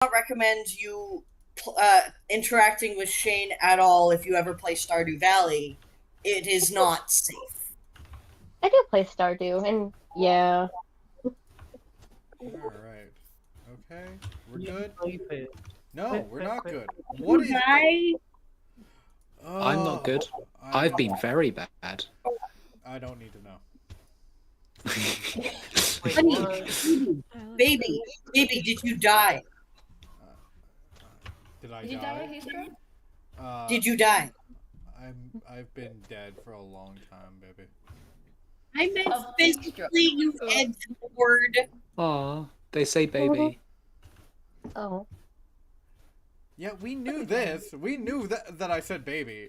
not recommend you interacting with Shane at all if you ever play Stardew Valley. It is not safe. I do play Stardew, and yeah. Alright. Okay, we're good? Keep it. No, we're not good. What is I I'm not good. I've been very bad. I don't need to know. Wait, Honey, what? baby, did you die? Did I Did you die, die? Heaster? Did you die? I've been dead for a long time, baby. I meant Of physically, you Edward. Aw, they say baby. Oh. Yeah, we knew this. We knew that I said baby.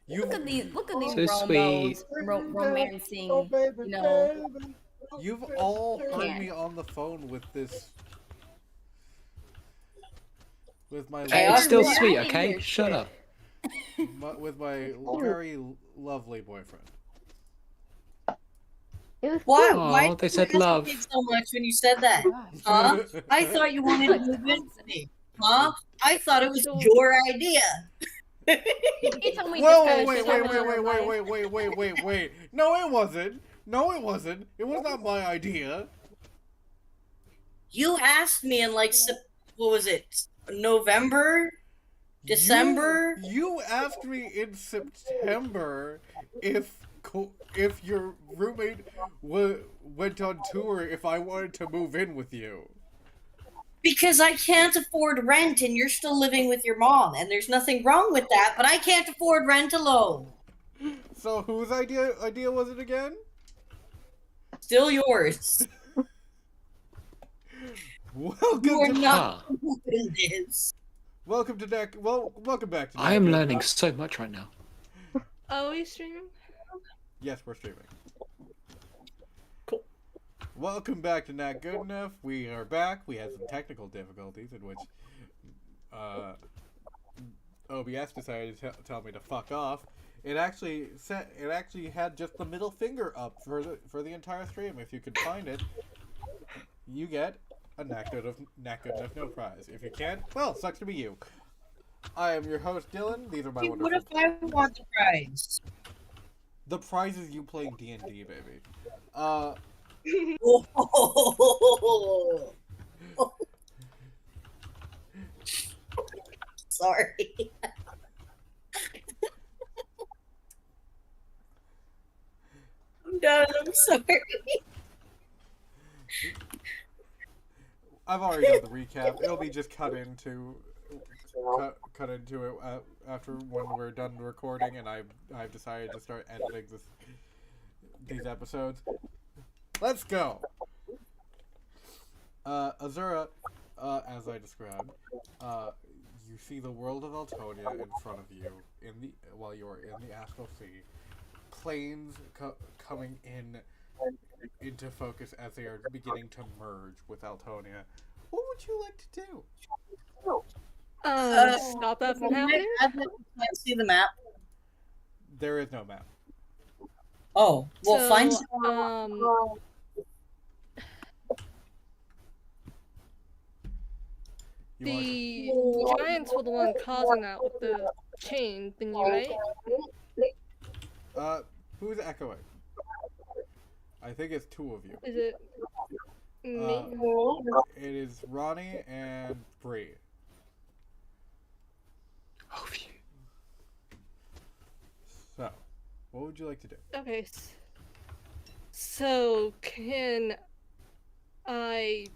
Look at these So sweet. romancing, you know. You've all heard Can't. me on the phone with this. With my It's still Yeah. sweet, okay? Shut up. with my very lovely boyfriend. It was Why? cute. Why Aw, they did you said love. hesitate so much when you said that? Huh? I thought you wanted to move in with me. Huh? I thought it was your idea. He told me Whoa, this wait, guy wait, was wait, over wait, my wait, wait, wait, wait. No, it wasn't. No, it wasn't. It was not my idea. You asked me in like what was it? November? December? You asked me in September if your roommate went on tour if I wanted to move in with you. Because I can't afford rent and you're still living with your mom, and there's nothing wrong with that, but I can't afford rent alone. So whose idea was it again? Still yours. Welcome You are to not doing this. welcome to Neck. Well, welcome back to. I am learning so much right now. Are we streaming? Yes, we're streaming. Cool. Welcome back to Not Good Enough. We are back. We had some technical difficulties in which OBS decided to tell me to fuck off. It actually had just the middle finger up for the entire stream. If you could find it, you get a Not Good Enough no prize. If you can't, well, sucks to be you. I am your host, Dylan. These are my wonderful. What if I want the prize? The prize is you playing D&D, baby. Sorry. I'm done. I'm sorry. I've already done the recap. It'll be just cut into it after when we're done recording, and I've decided to start editing these episodes. Let's go. Azura, as I described, you see the world of Altonia in front of you while you're in the Astral Sea. Planes coming into focus as they are beginning to merge with Altonia. What would you like to do? Stop that from happening? Can I see the map? There is no map. Oh, well, So, find. The giants were the one causing that with the chain thingy, right? Who's echoing? I think it's two of you. Is it me? It is Ronnie and Bree. Oh, phew. So, what would you like to do? Okay. So, can I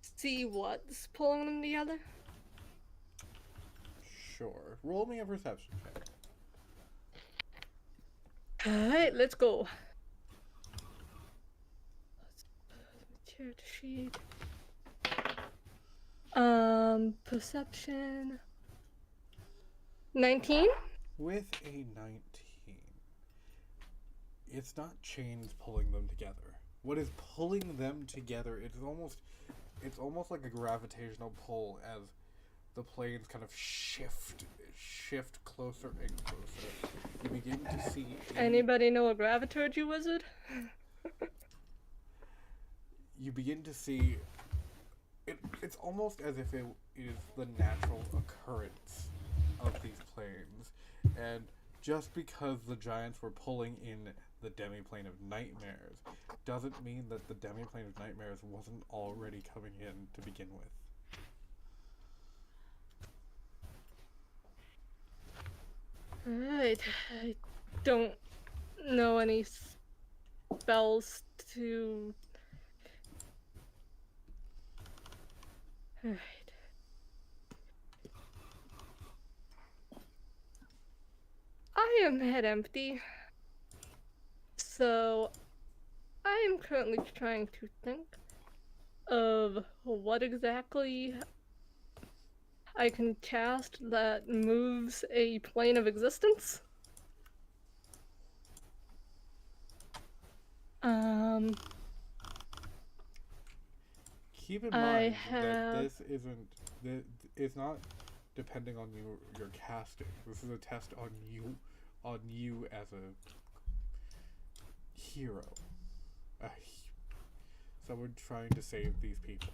see what's pulling them together? Sure. Roll me a perception check. Alright, let's go. Character sheet. Perception. 19? With a 19, it's not chains pulling them together. What is pulling them together? It's almost like a gravitational pull as the planes kind of shift closer and closer. You begin to see. Anybody know a graviturgy wizard? you begin to see it's almost as if it is the natural occurrence of these planes, and just because the giants were pulling in the demiplane of nightmares doesn't mean that the demiplane of nightmares wasn't already coming in to begin with. Alright, I don't know any spells to... Alright. I am head empty, so I am currently trying to think of what exactly I can cast that moves a plane of existence. Keep in I mind have... that this isn't. It's not depending on your casting. This is a test on you as a hero, someone trying to save these people.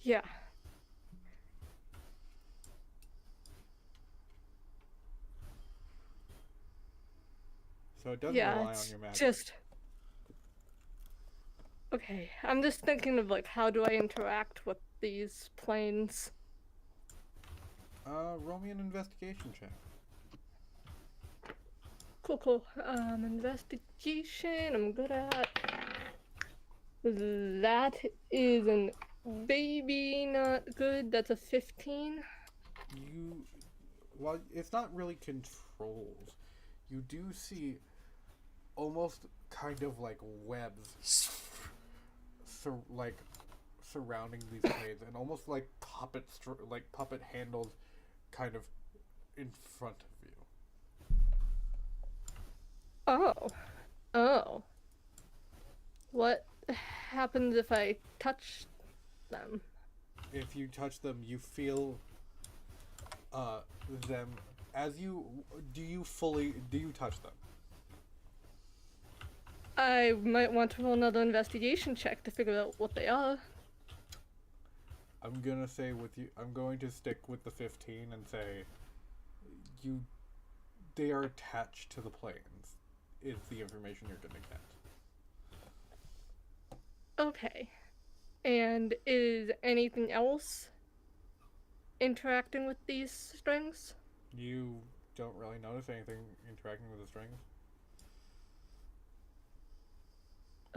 Yeah. So it doesn't Yeah, rely on it's your magic. just... Okay, I'm just thinking of like, how do I interact with these planes? Roll me an investigation check. Cool. Investigation, I'm good at. That is an baby not good. That's a 15. Well, it's not really controls. You do see almost kind of like webs surrounding these planes, and almost like puppet handles kind of in front of you. Oh. What happens if I touch them? If you touch them, you feel them as you do you touch them? I might want to roll another investigation check to figure out what they are. I'm gonna say I'm going to stick with the 15 and say they are attached to the planes is the information you're gonna get. Okay. And is anything else interacting with these strings? You don't really notice anything interacting with the strings.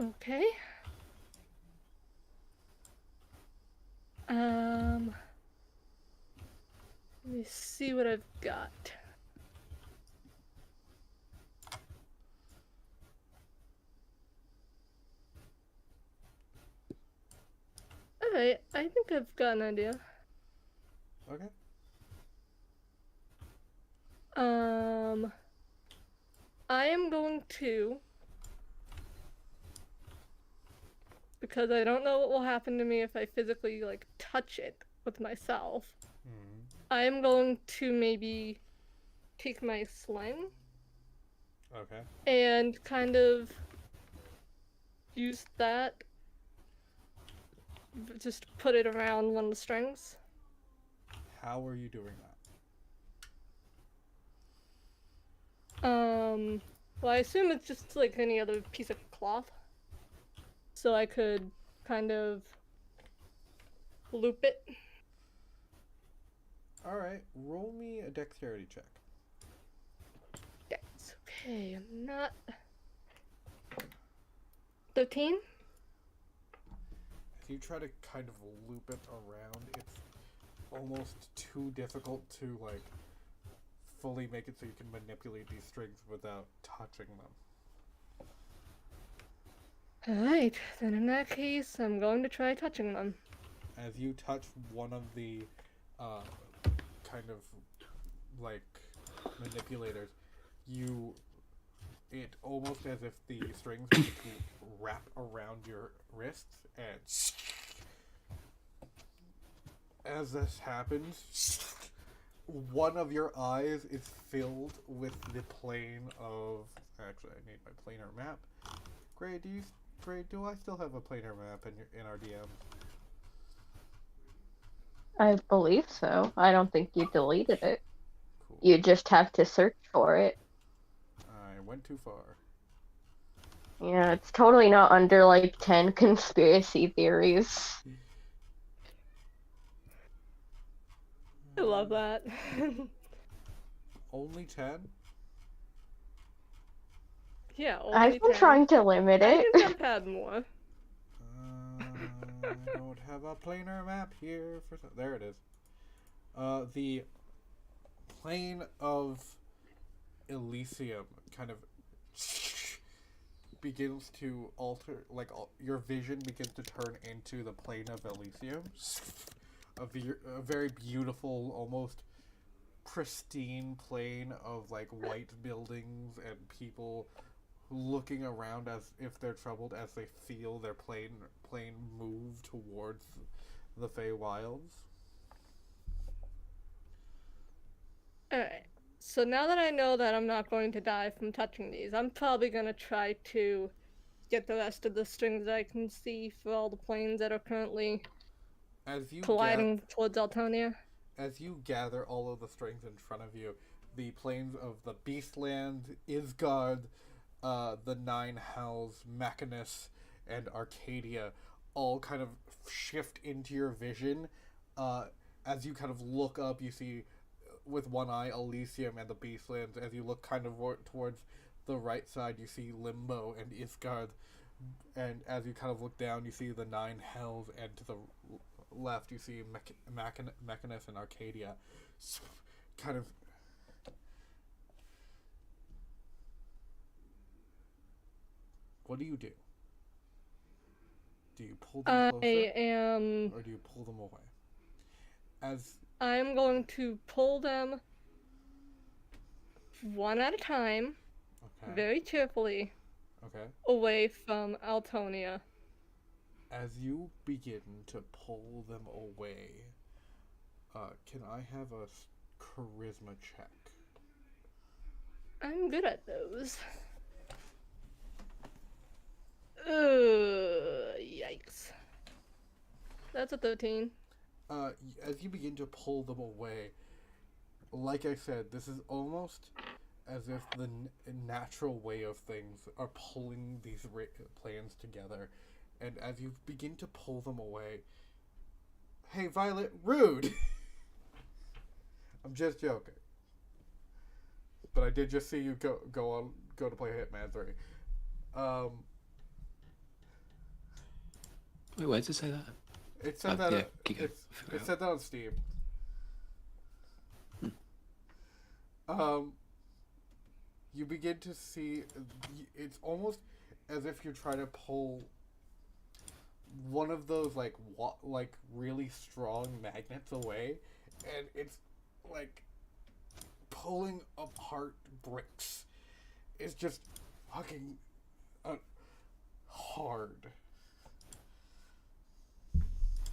Okay. Let me see what I've got. Alright, I think I've got an idea. Okay. I am going to, because I don't know what will happen to me if I physically, like, touch it with myself. I am going to maybe take my sling. Okay. And kind of use that, just put it around one of the strings. How are you doing that? Well, I assume it's just like any other piece of cloth. So I could kind of loop it. Alright, roll me a dexterity check. That's okay, I'm not... 13? If you try to kind of loop it around, it's almost too difficult to, like, fully make it so you can manipulate these strings without touching them. Alright, then in that case, I'm going to try touching them. As you touch one of the, kind of, like, manipulators, it almost as if the strings begin to wrap around your wrists, and as this happens, one of your eyes is filled with the plane of... Actually, I need my planar map. Gray, do Great, do I still have a planar map in our DM? I believe so. I don't think you deleted it. Cool. You just have to search for it. I went too far. Yeah, it's totally not under like 10 conspiracy theories. I love that. Only 10? Yeah, only I've been 10. trying to limit I it. think I've had more. I don't have a planar map here. There it is. The plane of Elysium kind of begins to alter, like your vision begins to turn into the plane of Elysium. A very beautiful, almost pristine plane of like white buildings and people looking around as if they're troubled as they feel their plane move towards the Feywilds. Alright. So now that I know that I'm not going to die from touching these, I'm probably gonna try to get the rest of the strings I can see for all the planes that are currently colliding towards Altonia. As you gather all of the strings in front of you, the planes of the Beastland, Isgard, the Nine Hells, Machinus, and Arcadia all kind of shift into your vision. As you kind of look up, you see with one eye Elysium and the Beastlands. As you look kind of towards the right side, you see Limbo and Isgard. And as you kind of look down, you see the Nine Hells, and to the left, you see Machinus and Arcadia. Kind of. What do you do? Do you pull them closer? Or do you pull them away? I'm going to pull them one at a time, very carefully, away from Altonia. As you begin to pull them away, can I have a charisma check? I'm good at those. Yikes. That's a 13. As you begin to pull them away, like I said, this is almost as if the natural way of things are pulling these plans together. And as you begin to pull them away, hey Violet, rude! I'm just joking. But I did just see you go to play Hitman 3. Wait, where did it say that? It said that. Yeah, it said that on Steam. You begin to see. It's almost as if you're trying to pull one of those like really strong magnets away, and it's like pulling apart bricks. It's just fucking hard.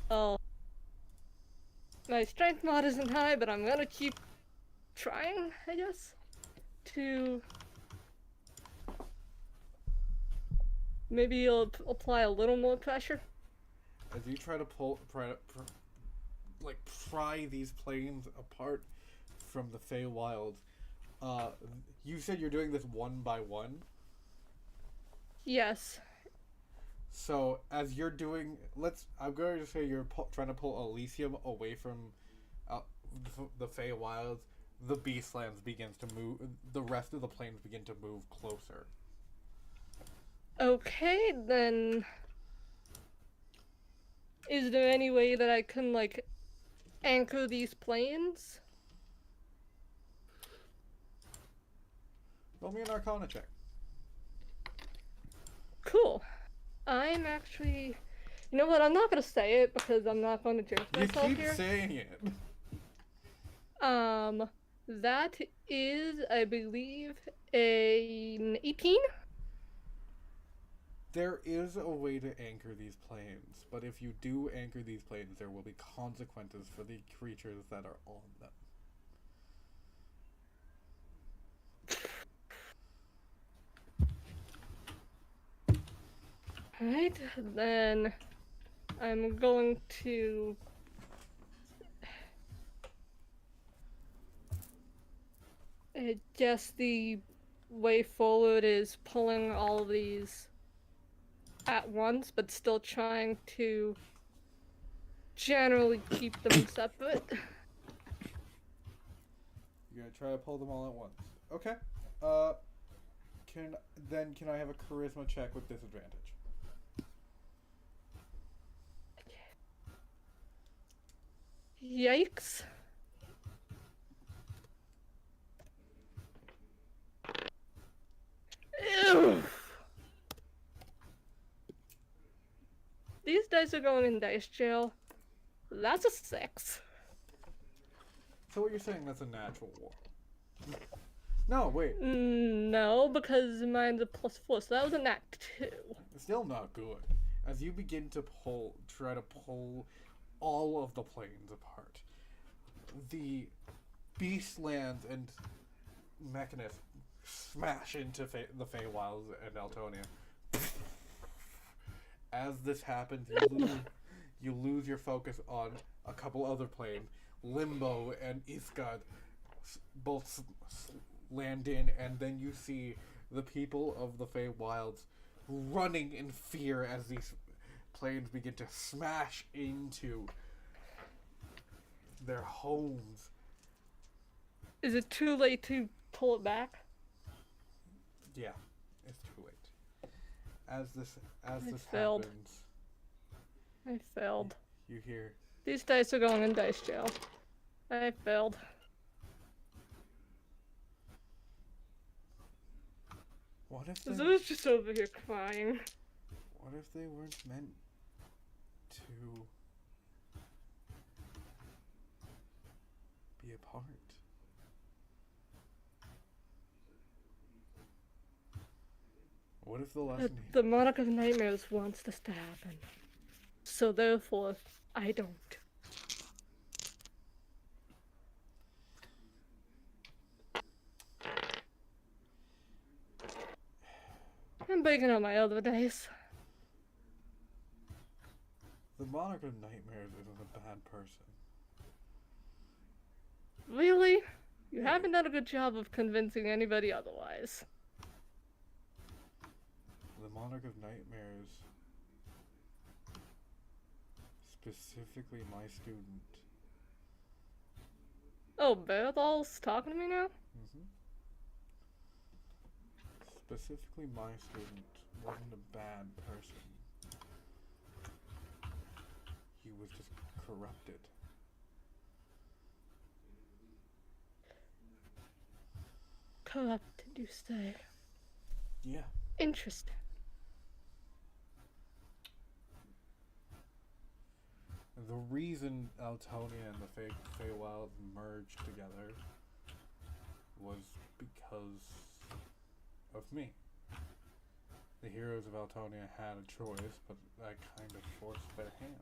Oh. My strength mod isn't high, but I'm gonna keep trying, I guess, to maybe apply a little more pressure. As you try to pry these planes apart from the Feywilds, you said you're doing this one by one? Yes. So, as you're doing, I'm going to say you're trying to pull Elysium away from the Feywilds. The Beastlands begins to move. The rest of the planes begin to move closer. Okay, then. Is there any way that I can, like, anchor these planes? Roll me an Arcana check. Cool. I'm actually... You know what, I'm not gonna say it because I'm not gonna jinx myself here. You keep saying it. That is, I believe, an 18? There is a way to anchor these planes, but if you do anchor these planes, there will be consequences for the creatures that are on them. Alright, then I'm going to I guess the way forward is pulling all of these at once, but still trying to generally keep them separate. You're gonna try to pull them all at once. Okay. Can I have a charisma check with disadvantage? Yikes. Ew. These dice are going in dice jail. That's a 6. So what you're saying, that's a natural one. No, wait. No, because mine's a +4, so that was a nat 2. It's still not good. As you begin to try to pull all of the planes apart, the Beastlands and Mechanist smash into the Feywilds and Altonia. As this happens, you lose your focus on a couple other planes. Limbo and Iskad both land in, and then you see the people of the Feywilds running in fear as these planes begin to smash into their homes. Is it too late to pull it back? Yeah, it's too late. As this failed. happens, I failed. you hear, These dice are going in dice jail. I failed. what if Zoe's just over here crying. what if they weren't meant to be apart? What if the lesson The Monarch of Nightmares wants this to happen. So therefore, I don't. I'm breaking out my other dice. the Monarch of Nightmares isn't a bad person? Really? You haven't done a good job of convincing anybody otherwise. The Monarch of Nightmares, specifically my student. Oh, Berthol's talking to me now? Specifically my student wasn't a bad person. He was just corrupted. Corrupted, you say? Yeah. Interesting. The reason Altonia and the Feywilds merged together was because of me. The heroes of Altonia had a choice, but I kind of forced their hand.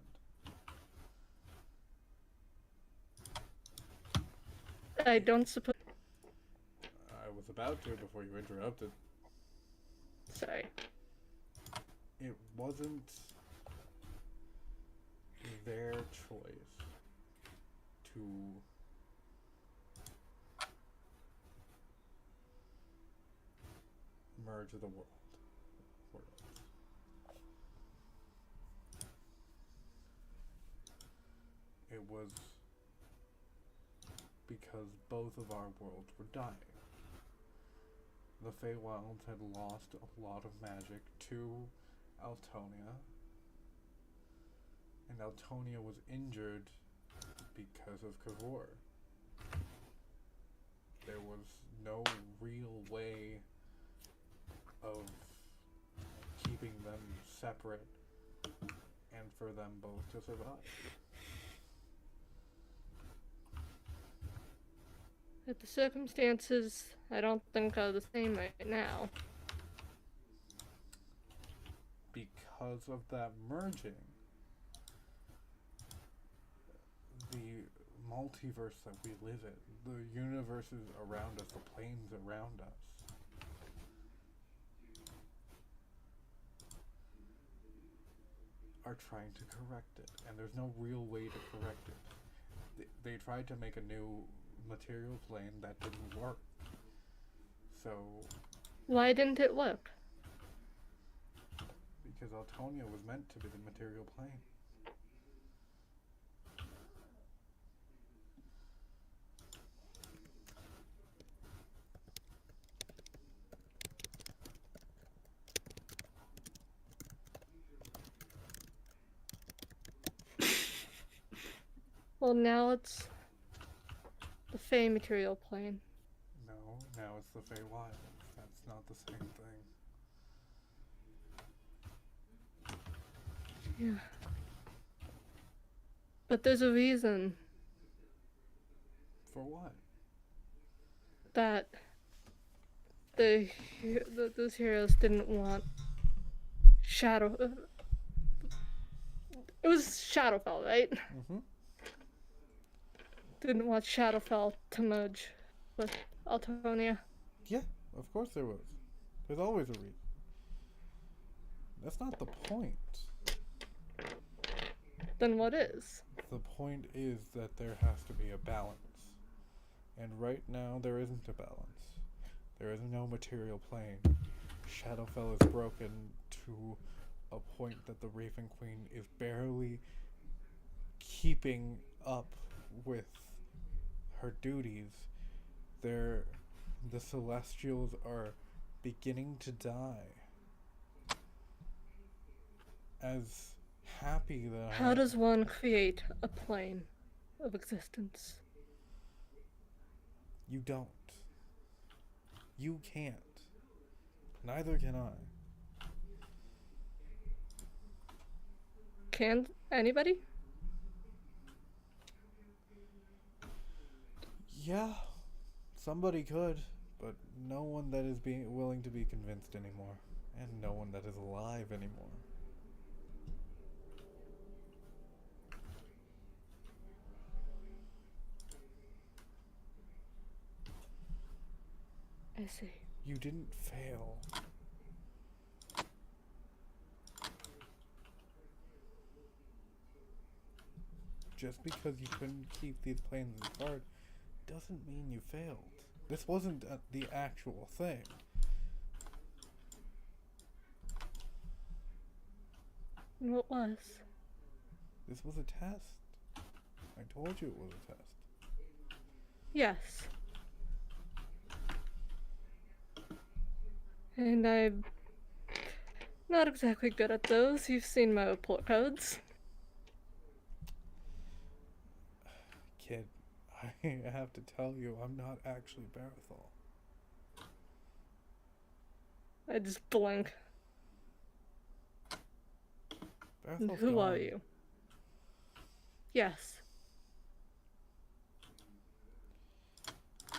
I don't suppose. I was about to before you interrupted. Sorry. It wasn't their choice to merge the worlds. It was because both of our worlds were dying. The Feywilds had lost a lot of magic to Altonia, and Altonia was injured because of Kavor. There was no real way of keeping them separate and for them both to survive. But the circumstances, I don't think are the same right now. Because of that merging, the multiverse that we live in, the universes around us, the planes around us, are trying to correct it, and there's no real way to correct it. They tried to make a new material plane that didn't work. So, Why didn't it work? because Altonia was meant to be the material plane. Well, now it's the Fey material plane. No, now it's the Feywild. That's not the same thing. Yeah. But there's a reason For what? that those heroes didn't want Shadow. It was Shadowfell, right? Mm-hmm. Didn't want Shadowfell to merge with Altonia. Yeah, of course there was. There's always a reason. That's not the point. Then what is? The point is that there has to be a balance. And right now, there isn't a balance. There is no material plane. Shadowfell is broken to a point that the Raven Queen is barely keeping up with her duties. The Celestials are beginning to die. As happy that How does one create a plane of existence? You don't. You can't. Neither can I. Can anybody? Yeah, somebody could, but no one that is being willing to be convinced anymore, and no one that is alive anymore. I see. You didn't fail. Just because you couldn't keep these planes apart doesn't mean you failed. This wasn't the actual thing. What was? This was a test. I told you it was a test. Yes. And I'm not exactly good at those. You've seen my report cards. Kid, I have to tell you, I'm not actually Barathol. I just blink. And Barathol's who are gone. you? Yes.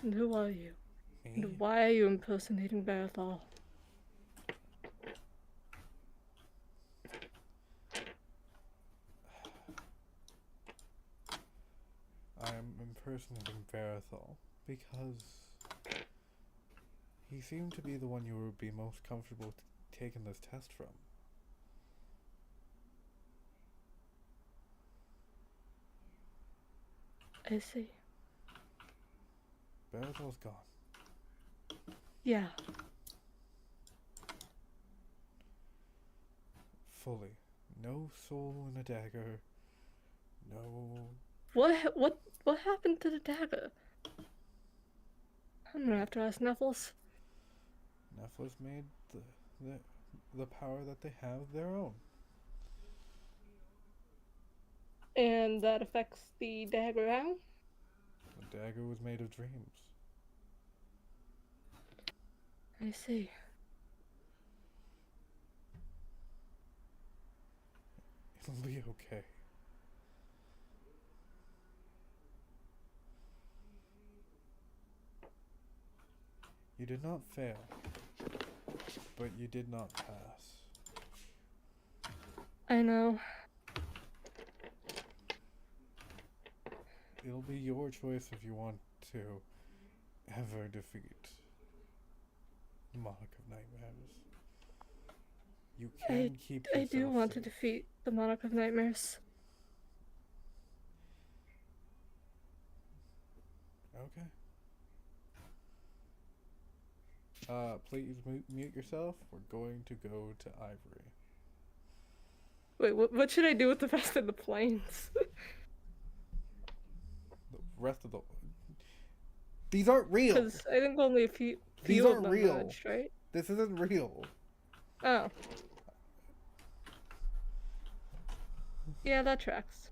And who are you? Me? And why are you impersonating Barathol? I'm impersonating Barathol because he seemed to be the one you would be most comfortable taking this test from. I see. Barathol's gone. Yeah. Fully. No soul in a dagger. No. What happened to the dagger? I'm gonna have to ask Nephils. Nephilis made the power that they have their own. And that affects the dagger how? The dagger was made of dreams. I see. It'll be okay. You did not fail, but you did not pass. I know. It'll be your choice if you want to ever defeat the Monarch of Nightmares. You can keep yourself I do want to safe. defeat the Monarch of Nightmares. Okay. Please mute yourself. We're going to go to Ivory. Wait, what should I do with the rest of the planes? The rest of the... These aren't real! Because I think only a few These of aren't them real. merged, right? This isn't real. Oh. Yeah, that tracks.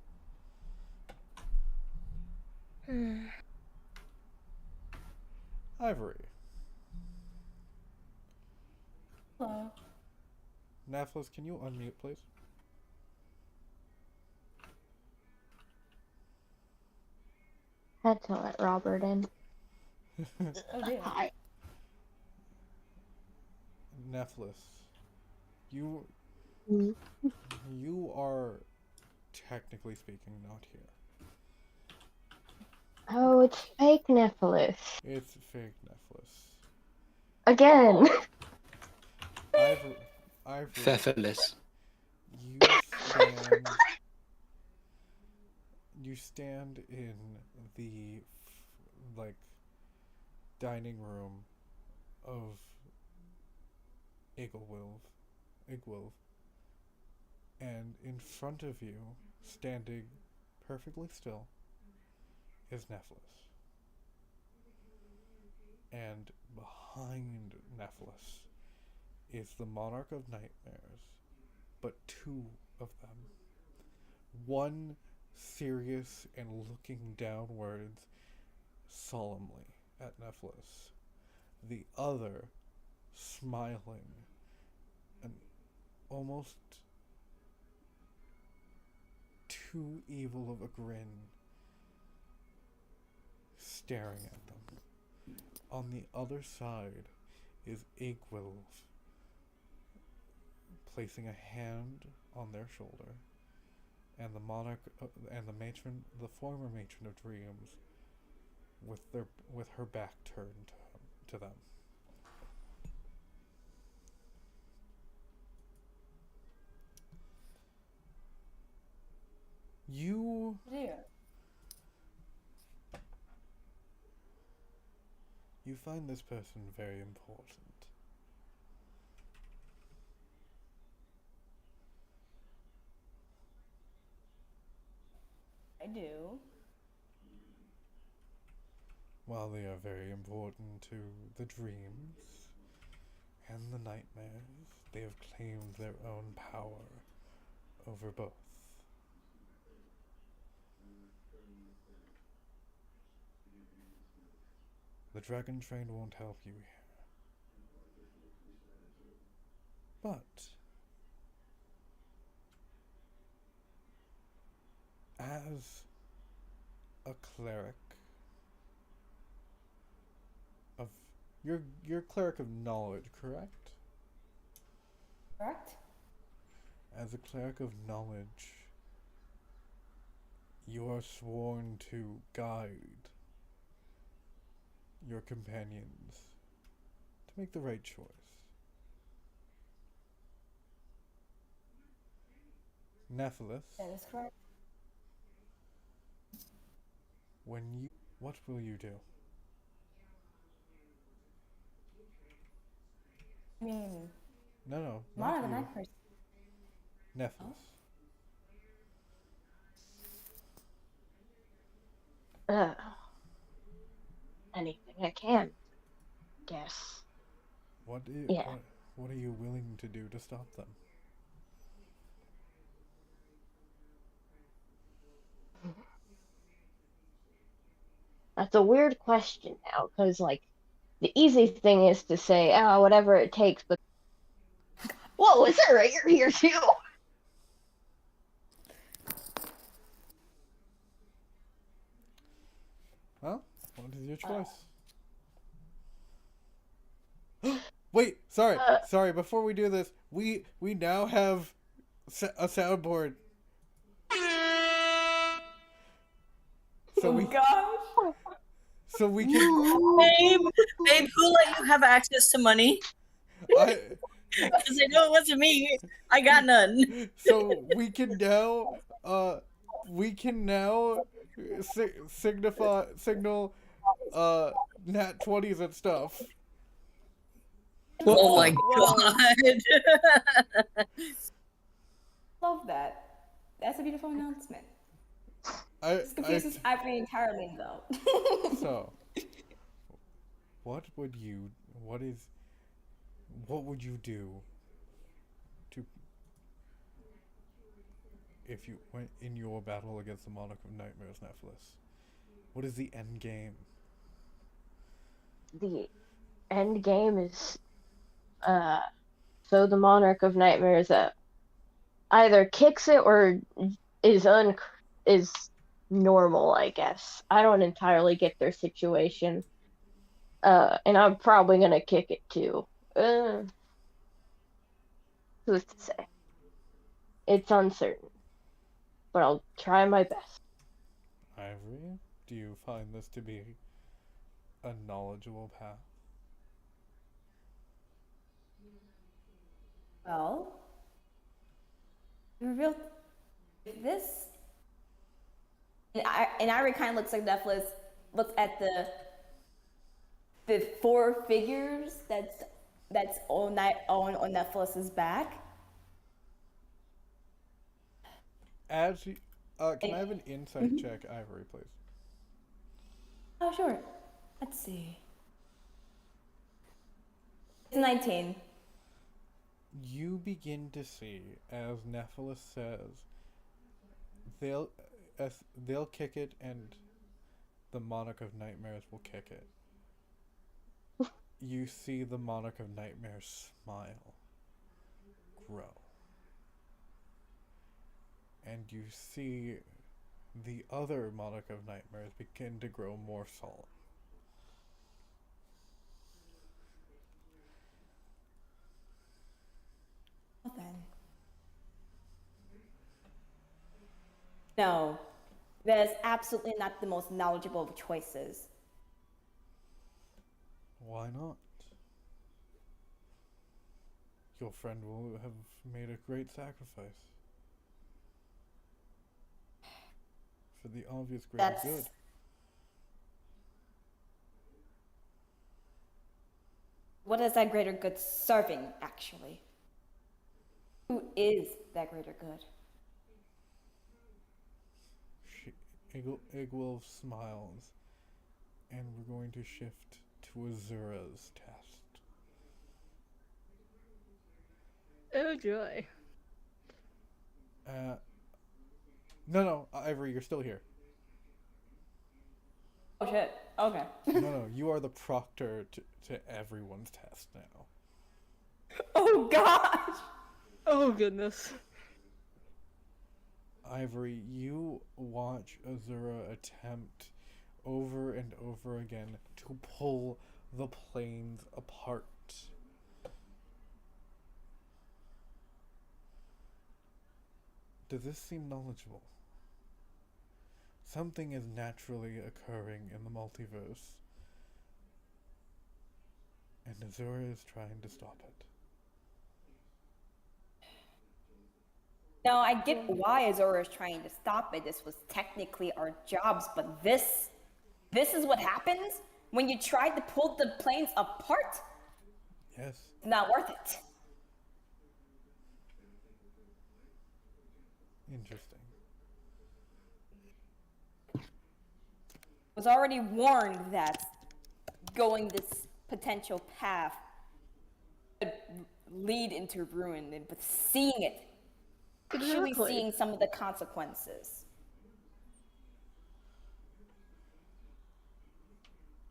Ivory. Hello. Naflis, can you unmute, please? Had to let Robert in. Oh dear. Hi. Neflis, you Mm. you are technically speaking not here. Oh, it's fake Nephilis. It's fake Neflis. Again. Ivory, Pfefferless. you stand in the like dining room of Igwilv, and in front of you, standing perfectly still, is Neflis. And behind Neflis is the Monarch of Nightmares, but two of them. One serious and looking downwards solemnly at Neflis. The other smiling and almost too evil of a grin staring at them. On the other side is Igwilv, placing a hand on their shoulder, and the monarch and the former matron of dreams, with her back turned to them. You Dear. You find this person very important. I do. While they are very important to the dreams and the nightmares, they have claimed their own power over both. The dragon train won't help you here. But as a cleric of you're a cleric of knowledge, correct? Correct? As a cleric of knowledge, you are sworn to guide your companions to make the right choice. Nephilis, That is correct. what will you do? I mean, No, Monarch not of you. Nightmares. Nephilis. Anything I can. Guess. Yeah. What are you willing to do to stop them? That's a weird question now, because, like, the easy thing is to say, oh, whatever it takes, but... Whoa, is there a rager here, too? Well, what is your choice? Wait, sorry, before we do this, we now have a soundboard. So we Gosh! so we can Babe, who let you have access to money? Because I know it wasn't me. I got none. So we can now signal nat 20s and stuff. Oh my Whoa. god. Love that. That's a beautiful announcement. This I confuses Ivory entirely, though. so what would you do to if you went in your battle against the Monarch of Nightmares, Nephilis? What is the end game? The end game is so the Monarch of Nightmares either kicks it or is is normal, I guess. I don't entirely get their situation. And I'm probably gonna kick it too. Who's to say? It's uncertain, but I'll try my best. Ivory, do you find this to be a knowledgeable path? Well, reveal this. And Ivory kind of looks like Nephilis, looks at the four figures that's on Nephilis's back. As you, can I have an insight check, Ivory, please? Oh, sure. Let's see. It's 19. You begin to see, as Nephilis says, they'll kick it, and the Monarch of Nightmares will kick it. You see the Monarch of Nightmares smile, grow, and you see the other Monarch of Nightmares begin to grow more solemn. Well then. No, that is absolutely not the most knowledgeable of choices. Why not? Your friend will have made a great sacrifice. For the obvious greater good. What is that greater good serving, actually? Who is that greater good? Igwolf smiles, and we're going to shift to Azura's test. Oh joy. No, Ivory, you're still here. Oh shit. Okay. No, you are the proctor to everyone's test now. Oh gosh! Oh goodness. Ivory, you watch Azura attempt over and over again to pull the planes apart. Does this seem knowledgeable? Something is naturally occurring in the multiverse, and Azura is trying to stop it. Now I get why Azura is trying to stop it. This was technically our jobs, but this is what happens when you try to pull the planes apart? Yes. It's not worth it. Interesting. I was already warned that going this potential path could lead into ruin, but seeing it, actually Exactly. seeing some of the consequences.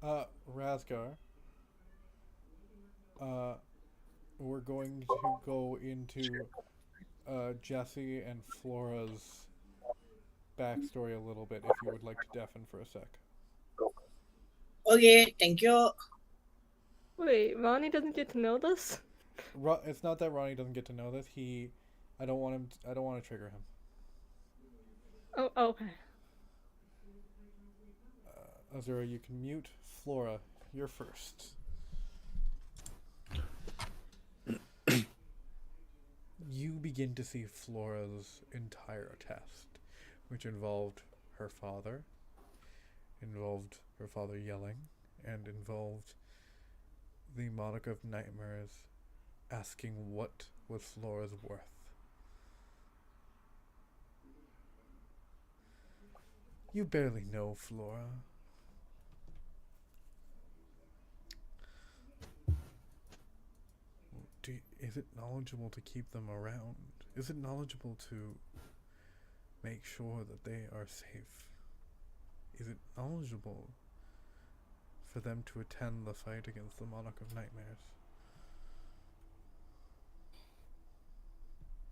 Razgar, we're going to go into Jesse and Flora's backstory a little bit if you would like to deafen for a sec. Okay, thank you. Wait, Ronnie doesn't get to know this? It's not that Ronnie doesn't get to know this. I don't want to trigger him. Oh, okay. Azura, you can mute. Flora, you're first. you begin to see Flora's entire test, which involved her father yelling, and involved the monarch of nightmares asking what was Flora's worth. You barely know Flora. Is it knowledgeable to keep them around? Is it knowledgeable to make sure that they are safe? Is it knowledgeable for them to attend the fight against the Monarch of Nightmares?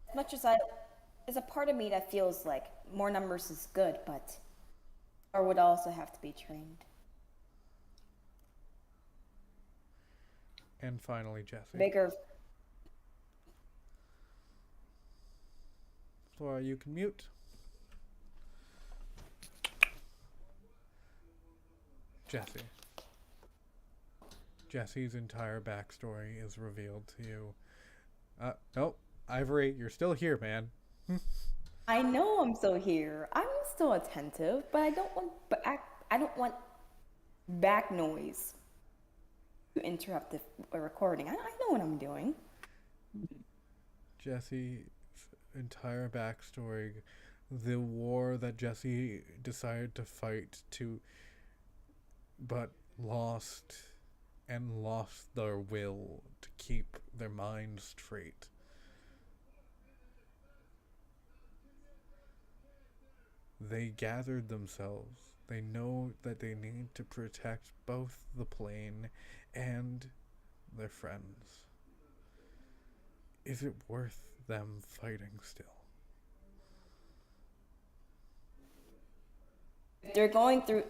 As much as there's a part of me that feels like more numbers is good, but or would also have to be trained. And finally, Jesse. Bigger. Flora, you can mute. Jesse. Jesse's entire backstory is revealed to you. Nope. Ivory, you're still here, man. I know I'm still here. I'm still attentive, but I don't want back noise to interrupt the recording. I know what I'm doing. Jesse's entire backstory, the war that Jesse decided to fight but lost their will to keep their minds straight. They gathered themselves. They know that they need to protect both the plane and their friends. Is it worth them fighting still? They're going through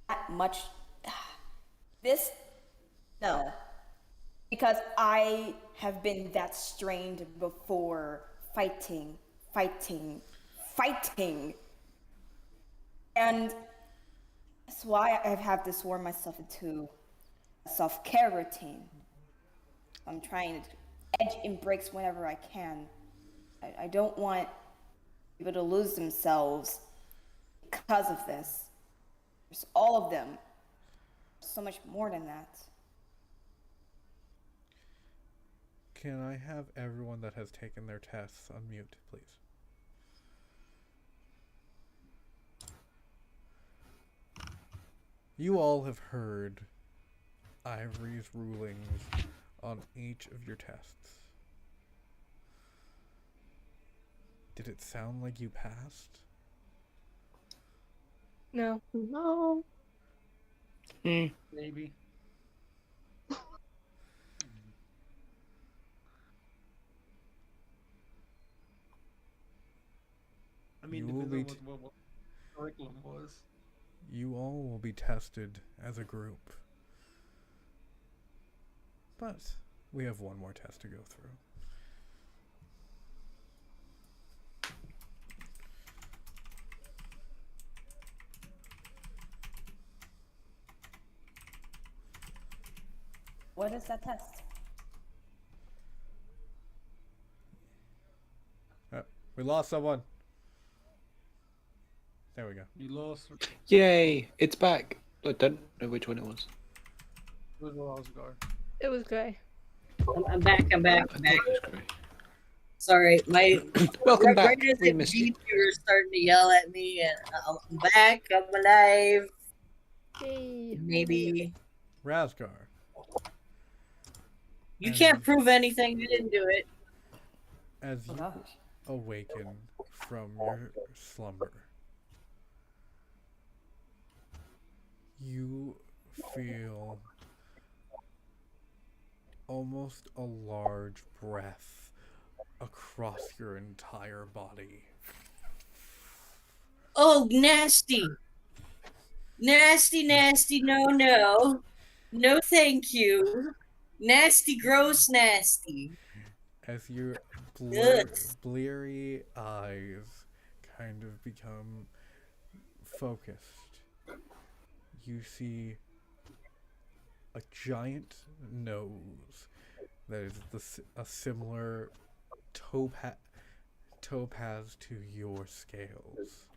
that much. No. Because I have been that strained before fighting. And that's why I have to sworn myself into a self-care routine. I'm trying to edge in breaks whenever I can. I don't want people to lose themselves because of this. There's all of them. So much more than that. Can I have everyone that has taken their tests unmute, please? You all have heard Ivory's rulings on each of your tests. Did it sound like you passed? No. No. Maybe. I mean, You will depends be on what curriculum was. You all will be tested as a group. But we have one more test to go through. What is that test? We lost someone. There we go. You lost. Yay! It's back. I don't know which one it was. It was Osgard. It was Gray. I'm back. I thought it was great. Sorry, my Welcome back. right as We it missed beeped, you. you were starting to yell at me, and I'm back. I'm alive. Yay. Maybe Rasgar. you can't prove anything. You didn't do it. As Oh you gosh. awaken from your slumber, you feel almost a large breath across your entire body. Oh, nasty. Nasty, nasty, no. No, thank you. Nasty, gross, nasty. As your Ugh. bleary eyes kind of become focused, you see a giant nose that is a similar topaz to your scales.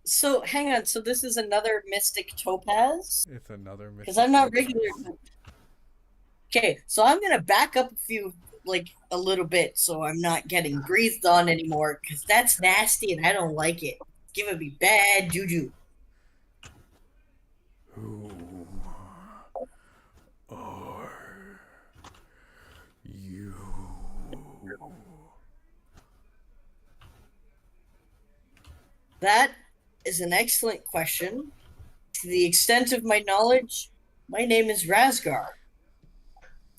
So hang on. So this is another mystic topaz? It's another Because I'm not topaz. regular. Okay, so I'm gonna back up a little bit, so I'm not getting breathed on anymore. Because that's nasty, and I don't like it. It's giving me bad juju. Who are you? That is an excellent question. To the extent of my knowledge, my name is Razgar.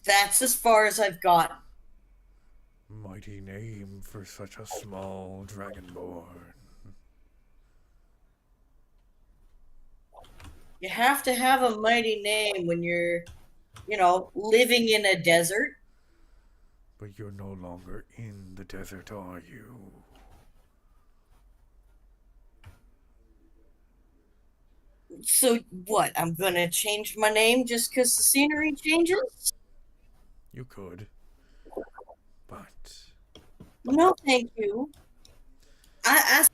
That's as far as I've gotten. Mighty name for such a small dragonborn. You have to have a mighty name when you're, living in a desert. But you're no longer in the desert, are you? So what? I'm gonna change my name just because the scenery changes? You could. But No, thank you. I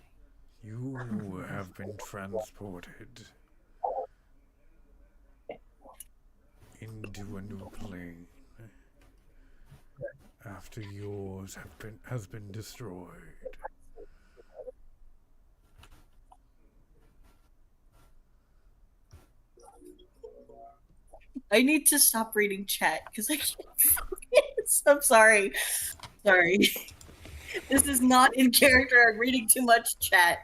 you have been transported into a new plane after yours has been destroyed. need to stop reading chat because I can't focus. I'm sorry. Sorry. This is not in character. I'm reading too much chat.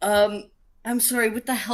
I'm sorry. What the hell?